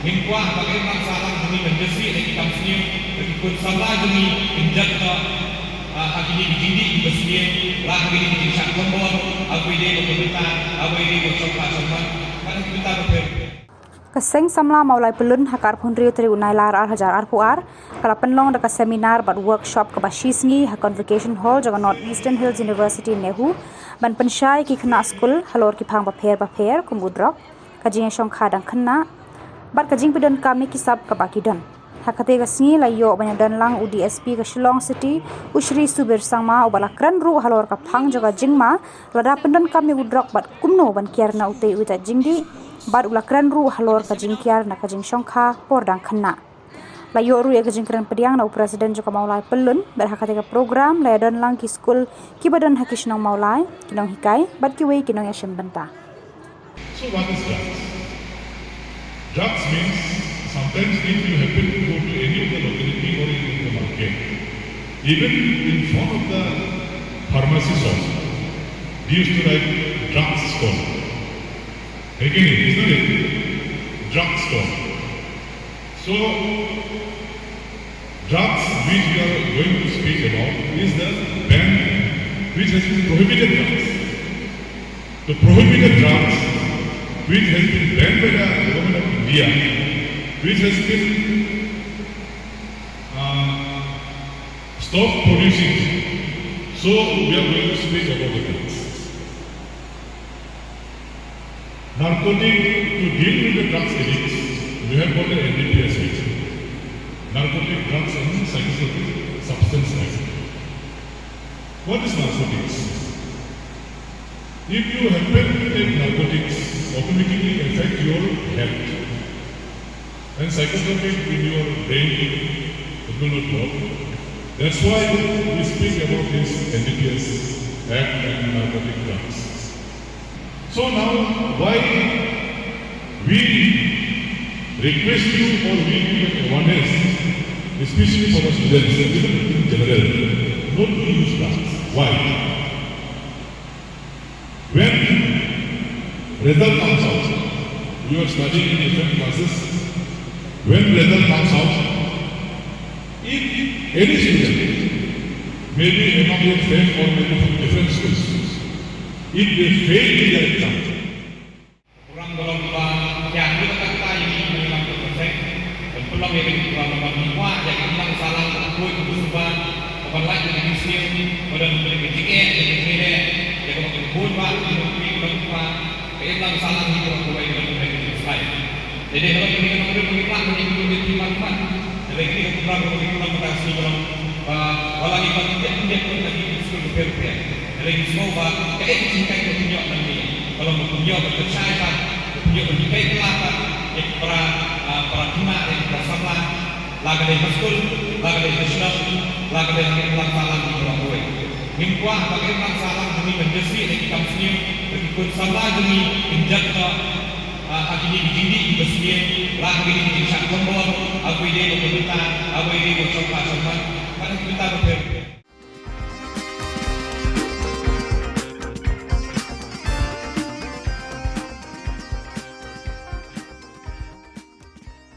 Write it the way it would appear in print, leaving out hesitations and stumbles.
Mingkwa bagaimana salam demi menjesi lagi Jingsniew ikut salah demi Jingiashongkha agini bijindi Ssmp lah agini Jingiashongkha aku ini berkomentar aku ini bercakap sama kan kita berpikir Kaseng samla maulai pelun hakar punriu teri unai lar ar hajar ar puar kala penlong dekat seminar bat workshop ke Jingsniew ha convocation hall jaga North Eastern Hills University Nehu ban Pynshai ki Khynnah Skul halor ki phang baper kumbu Drok ka Jingiashongkha dang Khynnah bat ka jing pidon kami kisab ka baki don hakate ka singi layo banyak dan lang UDSP ka Shillong City usri subir sangma ubala kran ru halor ka phang jaga jingma lada pendon kami udrok bat kumno ban kiarna ute uta jingdi bat ula kran ru halor ka jingkiar na ka Jingiashongkha pordang Khynnah layo ru ya ka jingkran pediang na presiden joka maulai pelun bat hakate ka program la don lang ki Skul ki badon hakishnong maulai kinong hikai bat ki wei kinong ya shembenta. So what is drugs? Drugs means sometimes if you happen to go to any of the locality or in the market, even in front of the pharmacy shop, they used to write drugs store. Again, isn't it? Drug store. So, drugs which we are going to speak about is the ban which has been prohibited drugs. The prohibited drugs which has been banned by the government of India, which has been stopped producing. So we are going to speak about the drugs. Narcotic, to deal with the drugs addicts, we have got the NDPS, Narcotic Drugs and Psychotropic Substance Act. What is narcotics? If you happen to take narcotics, automatically affect your health. And psychotropic in your brain, it will not work. That's why we speak about this NDPS Act and narcotic drugs. So now, why we request you or we give awareness, especially for the students, even in general, not to use drugs. Why? When result comes out, you are studying in different classes. When result comes out, if any student, maybe among your friends or maybe from different schools, if they fail in their exam, kurang gelombang yang kita kata ini 50% dan pulang yang kurang gelombang lima yang hilang salah takut kebusuhan bukan lagi di Jingsniew badan beli tiket jadi kira yang kalau pun pak hilang salah itu orang tua yang lebih selesai. Jadi kalau kita mengambil pengiklan menjadi lebih manfaat. Jadi kita kurang mutasi dalam walau kita tidak pun lagi Skul berpikir. Jadi semua kayak kita tunjuk nanti. Kalau tunjuk berpercaya, tunjuk berdikai kelapa, para Khynnah yang bersama, laga dari Skul, laga dari Shillong, laga dari hilang salah di orang tua. Mingkwa bagaimana salam demi menjesi lagi Jingsniew ikut salah demi Jingiashongkha agini bijindi Ssmp lah agini Jingiashongkha aku ini berkomentar aku ini bercakap sama